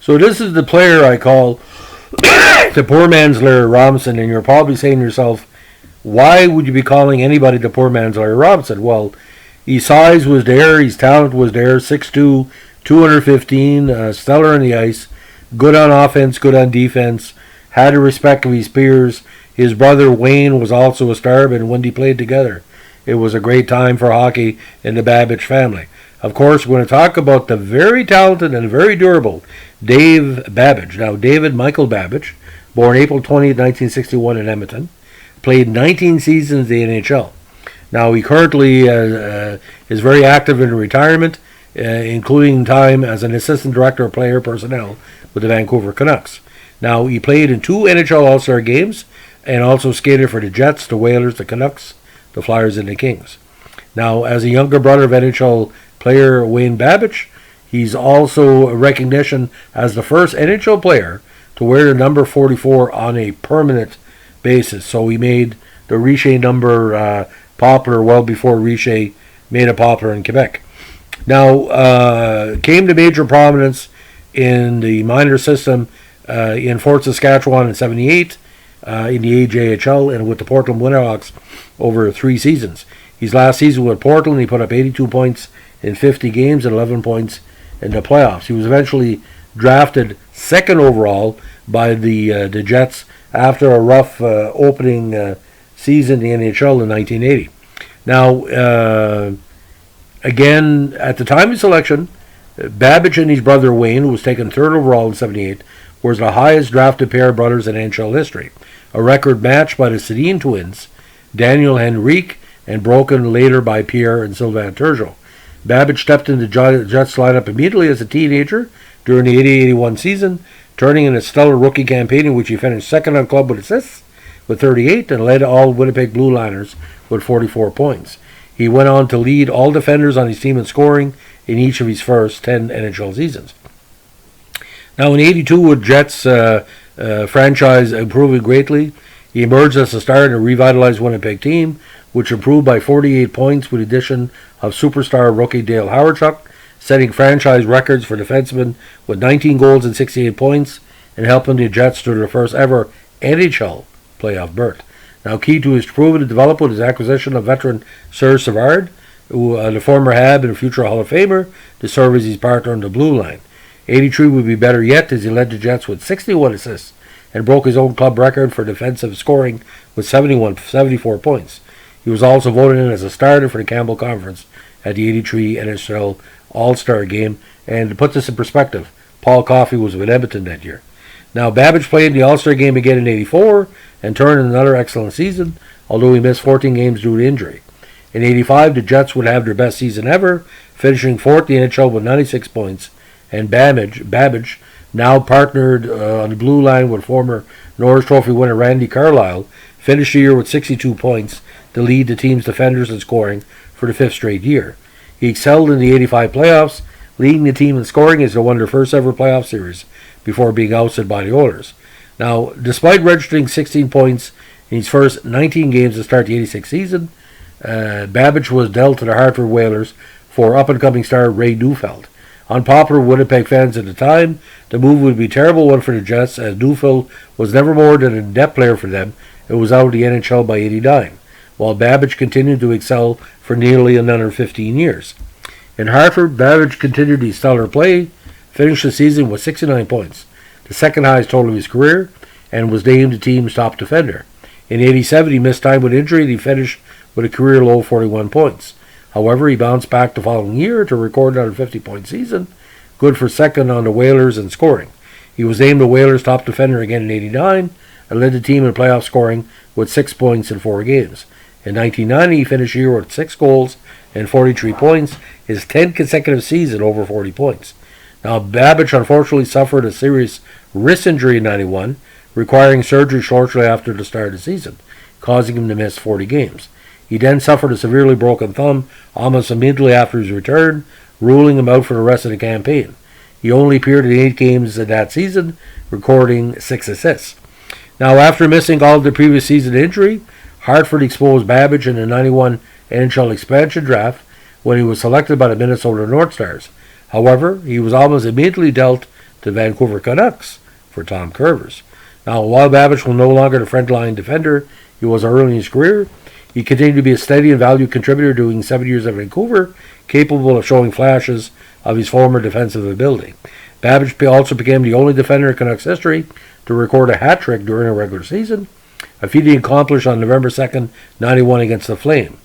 So this is the player I call the poor man's Larry Robinson, and you're probably saying to yourself, why would you be calling anybody the poor man's Larry Robinson? Well, his size was there, his talent was there, 6'2", 215, stellar on the ice, good on offense, good on defense, had the respect of his peers. His brother Wayne was also a star, and when they played together, it was a great time for hockey in the Babych family. Of course, we're going to talk about the very talented and very durable Dave Babych. Now, David Michael Babych, born April 20th, 1961 in Edmonton, played 19 seasons in the NHL. Now, he currently is very active in retirement, including time as an assistant director of player personnel with the Vancouver Canucks. Now, he played in 2 NHL All-Star games and also skated for the Jets, the Whalers, the Canucks, the Flyers, and the Kings. Now, as a younger brother of NHL player Wayne Babych, he's also a recognition as the first NHL player to wear the number 44 on a permanent basis. So he made the Richer number popular well before Richer made it popular in Quebec. Now, came to major prominence in the minor system in Fort Saskatchewan in 78, in the AJHL, and with the Portland Winterhawks over 3 seasons. His last season with Portland, he put up 82 points in 50 games and 11 points in the playoffs. He was eventually drafted 2nd overall by the Jets after a rough opening season in the NHL in 1980. Now, again, at the time of selection, Babych and his brother Wayne, who was taken 3rd overall in 78, was the highest drafted pair of brothers in NHL history, a record matched by the Sedin twins, Daniel Henrique, and broken later by Pierre and Sylvain Turgeon. Babych stepped into the Jets lineup immediately as a teenager during the 80-81 season, turning in a stellar rookie campaign in which he finished 2nd on club with assists with 38 and led all Winnipeg Blue Liners with 44 points. He went on to lead all defenders on his team in scoring in each of his first 10 NHL seasons. Now, in 82, with Jets franchise improving greatly, he emerged as a star in a revitalized Winnipeg team, which improved by 48 points with the addition of superstar rookie Dale Hawerchuk, setting franchise records for defensemen with 19 goals and 68 points, and helping the Jets to their first ever NHL playoff berth. Now, key to his proven development is acquisition of veteran Serge Savard, who, the former Hab and future Hall of Famer, to serve as his partner on the blue line. 83 would be better yet, as he led the Jets with 61 assists and broke his own club record for defensive scoring with 74 points. He was also voted in as a starter for the Campbell Conference at the 83 NHL All-Star Game, and to put this in perspective, Paul Coffey was with Edmonton that year. Now, Babych played in the All-Star Game again in 84 and turned in another excellent season, although he missed 14 games due to injury. In 85, the Jets would have their best season ever, finishing 4th in the NHL with 96 points, and Babych, now partnered on the blue line with former Norris Trophy winner Randy Carlyle, finished the year with 62 points to lead the team's defenders in scoring for the 5th straight year. He excelled in the 85 playoffs, leading the team in scoring as they won their first ever playoff series before being ousted by the Oilers. Now, despite registering 16 points in his first 19 games to start the 86 season, Babych was dealt to the Hartford Whalers for up-and-coming star Ray Neufeld. Unpopular with Winnipeg fans at the time, the move would be a terrible one for the Jets, as Neufeld was never more than a depth player for them and was out of the NHL by 89, while Babych continued to excel for nearly another 15 years. In Hartford, Babych continued his stellar play, finished the season with 69 points, the 2nd highest total of his career, and was named the team's top defender. In 87, he missed time with injury, and he finished with a career low 41 points. However, he bounced back the following year to record another 50-point season, good for 2nd on the Whalers in scoring. He was named the Whalers' top defender again in 89 and led the team in playoff scoring with 6 points in 4 games. In 1990, he finished the year with 6 goals and 43 points, his 10th consecutive season over 40 points. Now, Babych unfortunately suffered a serious wrist injury in 91, requiring surgery shortly after the start of the season, causing him to miss 40 games. He then suffered a severely broken thumb almost immediately after his return, ruling him out for the rest of the campaign. He only appeared in 8 games in that season, recording 6 assists. Now, after missing all of the previous season injury, Hartford exposed Babych in the 91 NHL expansion draft when he was selected by the Minnesota North Stars. However, he was almost immediately dealt to Vancouver Canucks for Tom Curvers. Now, while Babych was no longer the frontline defender he was early in his career, he continued to be a steady and valued contributor during 7 years at Vancouver, capable of showing flashes of his former defensive ability. Babych also became the only defender in Canucks history to record a hat trick during a regular season, a feat he accomplished on November 2nd, 91 against the Flame.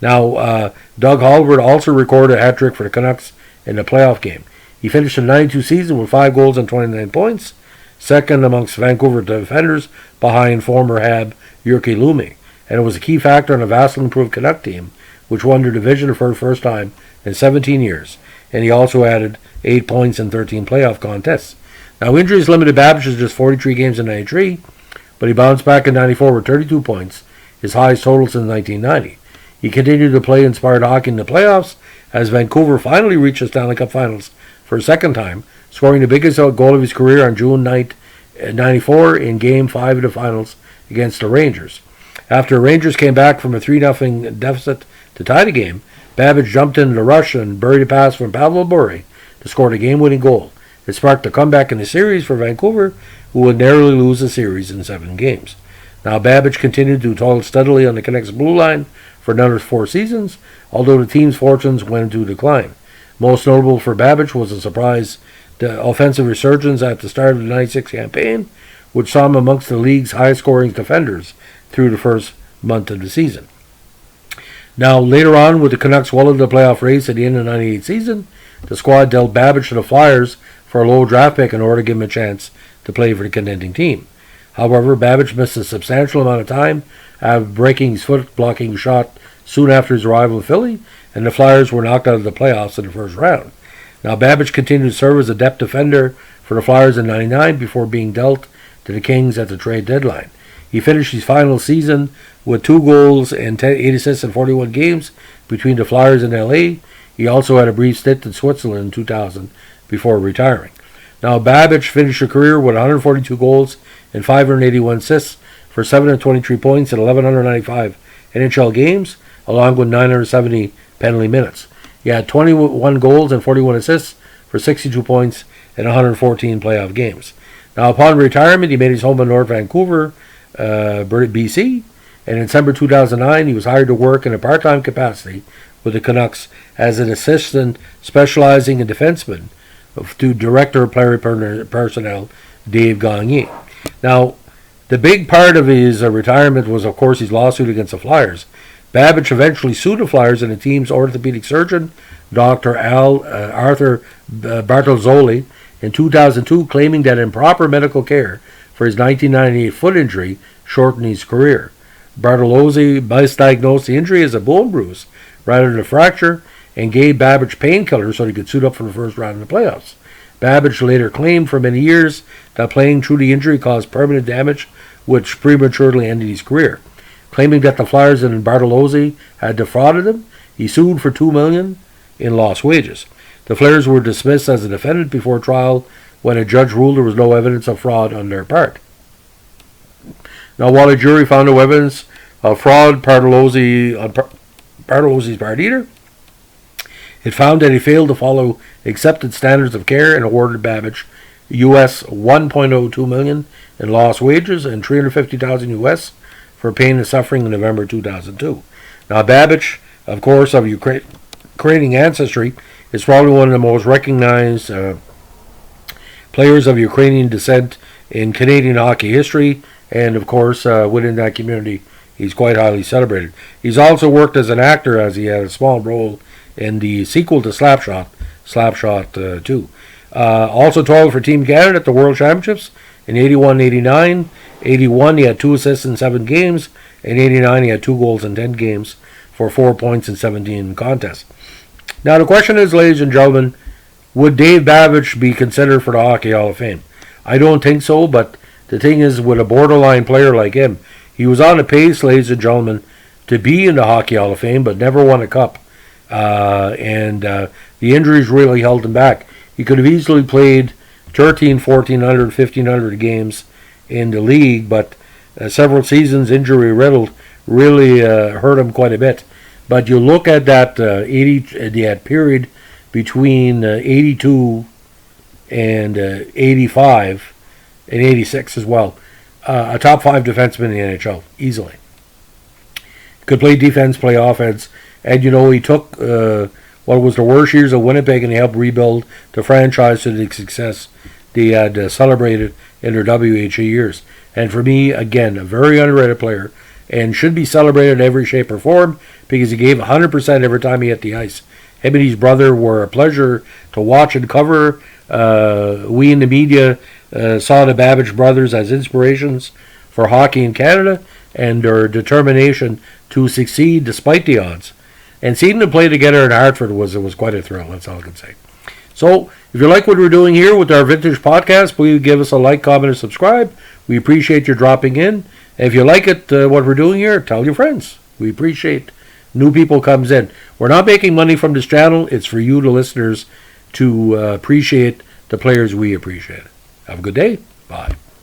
Now, Doug Hallward also recorded a hat trick for the Canucks in the playoff game. He finished the 92 season with 5 goals and 29 points, second amongst Vancouver defenders behind former Hab Jyrki Lumi, and it was a key factor in a vastly improved Canuck team, which won their division for the first time in 17 years, and he also added 8 points in 13 playoff contests. Now, injuries limited Babych to just 43 games in 93, but he bounced back in 94 with 32 points, his highest total since 1990. He continued to play inspired hockey in the playoffs as Vancouver finally reached the Stanley Cup Finals for a second time, scoring the biggest goal of his career on June 9th, 94 in Game 5 of the Finals against the Rangers. After the Rangers came back from a 3-0 deficit to tie the game, Babych jumped into the rush and buried a pass from Pavel Bure to score the game-winning goal. It sparked a comeback in the series for Vancouver, who would narrowly lose the series in 7 games. Now, Babych continued to toil steadily on the Canucks blue line for another 4 seasons, although the team's fortunes went into decline. Most notable for Babych was a surprise offensive resurgence at the start of the 96 campaign, which saw him amongst the league's highest-scoring defenders through the first month of the season. Now, later on, with the Canucks well into the playoff race at the end of the 98 season, the squad dealt Babych to the Flyers for a low draft pick in order to give him a chance to play for the contending team. However, Babych missed a substantial amount of time after breaking his foot blocking a shot soon after his arrival in Philly, and the Flyers were knocked out of the playoffs in the first round. Now, Babych continued to serve as a depth defender for the Flyers in 99 before being dealt to the Kings at the trade deadline. He finished his final season with 2 goals and 8 assists in 41 games between the Flyers and LA. He also had a brief stint in Switzerland in 2000 before retiring. Now, Babych finished his career with 142 goals and 581 assists for 723 points in 1,195 NHL games, along with 970 penalty minutes. He had 21 goals and 41 assists for 62 points in 114 playoff games. Now, upon retirement, he made his home in North Vancouver, BC, and in December 2009, he was hired to work in a part-time capacity with the Canucks as an assistant specializing in defensemen to Director of Player Personnel Dave Gagne. Now, the big part of his retirement was, of course, his lawsuit against the Flyers. Babych eventually sued the Flyers and the team's orthopedic surgeon, Dr. Arthur Bartolzoli, in 2002, claiming that improper medical care for his 1998 foot injury shortened his career. Bartolozzi misdiagnosed the injury as a bone bruise rather than a fracture and gave Babych painkillers so he could suit up for the first round of the playoffs. Babych later claimed for many years that playing through the injury caused permanent damage, which prematurely ended his career. Claiming that the Flyers and Bartolozzi had defrauded him, he sued for $2 million in lost wages. The Flyers were dismissed as a defendant before trial when a judge ruled there was no evidence of fraud on their part. Now, while a jury found no evidence of fraud on Bartolozzi's part either, it found that he failed to follow accepted standards of care and awarded Babych US $1.02 million in lost wages and $350,000 US for pain and suffering in November 2002. Now, Babych, of course, of Ukrainian ancestry, is probably one of the most recognized players of Ukrainian descent in Canadian hockey history, and of course, within that community, he's quite highly celebrated. He's also worked as an actor, as he had a small role in the sequel to Slapshot 2. Also toiled for Team Canada at the World Championships in 81-89. 81, he had 2 assists in 7 games. In 89, he had 2 goals in 10 games for 4 points in 17 contests. Now, the question is, ladies and gentlemen, would Dave Babych be considered for the Hockey Hall of Fame? I don't think so, but the thing is, with a borderline player like him, he was on the pace, ladies and gentlemen, to be in the Hockey Hall of Fame, but never won a cup. And the injuries really held him back. He could have easily played 1,300, 1,400, 1,500 games in the league, but several seasons injury-riddled really hurt him quite a bit. But you look at that that period between 82 and 85 and 86 as well. A top 5 defenseman in the NHL, easily. Could play defense, play offense, and he took what was the worst years of Winnipeg and he helped rebuild the franchise to the success they had celebrated in their WHA years. And for me, again, a very underrated player and should be celebrated in every shape or form because he gave 100% every time he hit the ice. Him and his brother were a pleasure to watch and cover. We in the media saw the Babych brothers as inspirations for hockey in Canada and their determination to succeed despite the odds. And seeing them play together in Hartford was quite a thrill, that's all I can say. So, if you like what we're doing here with our Vintage Podcast, please give us a like, comment, and subscribe. We appreciate you dropping in. And if you like it, what we're doing here, tell your friends. We appreciate new people comes in. We're not making money from this channel. It's for you, the listeners, to appreciate the players we appreciate. Have a good day. Bye.